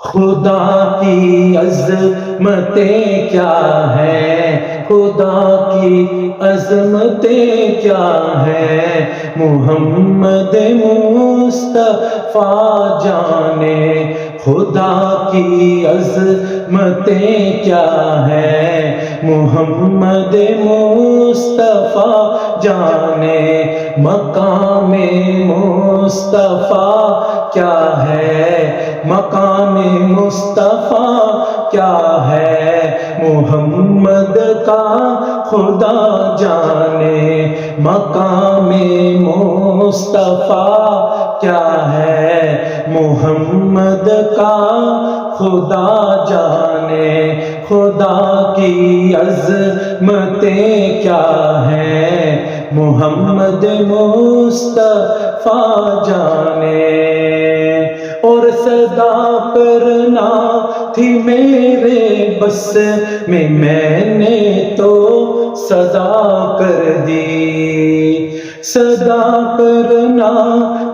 خدا کی عظمتیں کیا ہیں، خدا کی عظمتیں کیا ہیں، محمد مصطفیٰ جانے خدا کی عظمتیں کیا ہیں، محمد مصطفیٰ جانے مقام مصطفیٰ کیا ہے، مقام مصطفیٰ کیا ہے، محمد کا خدا جانے مقام مصطفیٰ کیا ہے، محمد کا خدا جانے خدا کی عظمتیں کیا ہیں، محمد مصطفیٰ جانے۔ اور صدا کرنا تھی میرے بس میں نے تو صدا کر دی، صدا کرنا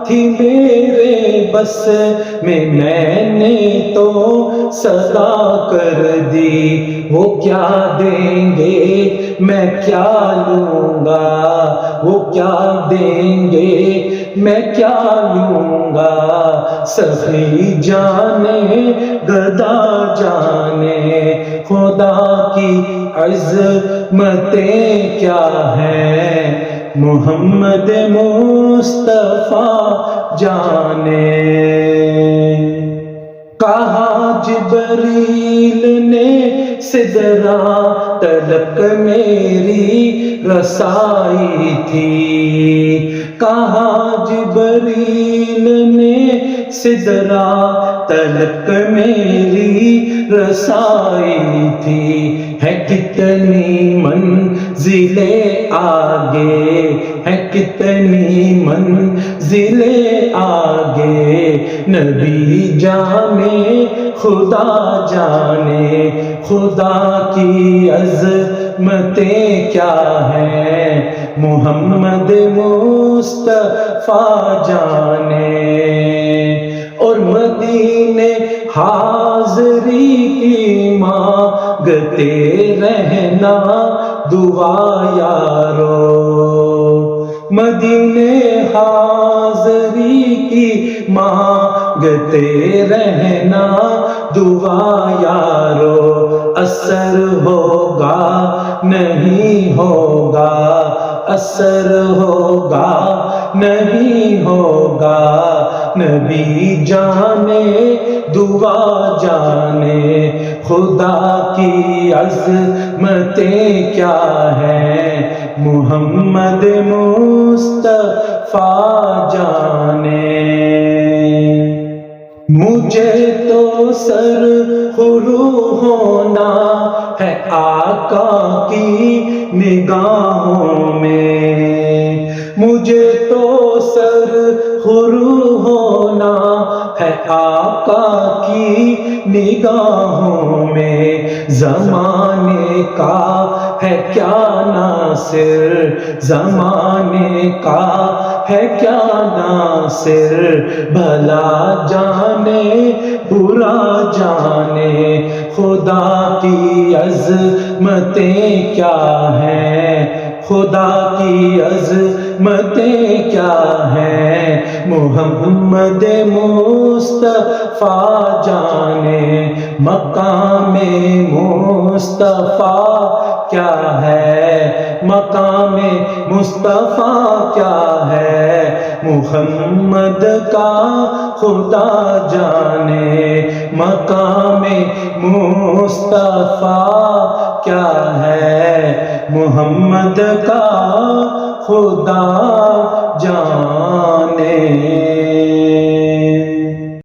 تھی میرے بس میں نے تو صدا کر دی، وہ کیا دیں گے میں کیا لوں گا، وہ کیا دیں گے میں کیا لوں گا، سخی جانے گدا جانے خدا کی عظمتیں کیا ہیں، محمد مصطفیٰ جانے۔ کہا جبریل نے سدرا تلک میری رسائی تھی، کہا جبریل نے سدرا تلک میری رسائی تھی، ہے کتنی منزلیں آگے، ہے کتنی منزلیں آگے، نبی جانے خدا جانے خدا کی عظمتیں کیا ہیں، محمد مصطفیٰ جانے۔ اور مدینے حاضری کی مانگتے رہنا دعا یارو، مدینے حاضری کی مانگتے رہنا دعا یارو، اثر ہوگا نہیں ہوگا، اثر ہوگا نہیں ہوگا، نبی جانے دعا جانے خدا کی عظمتیں کیا ہیں، محمد مصطفیٰ جانے۔ مجھے تو سر خرو ہونا ہے آقا کی نگاہوں میں، مجھے تو سر خرو ہونا ہے آقا کی نگاہوں میں، زمانے کا ہے کیا ناصر، زمانے کا ہے کیا ناصر، بھلا جانے برا جانے خدا کی عظمتیں کیا ہیں، خدا کی عظمتیں کیا ہیں، محمد مصطفیٰ جانے مقام مصطفیٰ کیا ہے، مقام مصطفیٰ کیا ہے، محمد کا خدا جانے مقام مصطفیٰ کیا ہے، محمد کا خدا جانے۔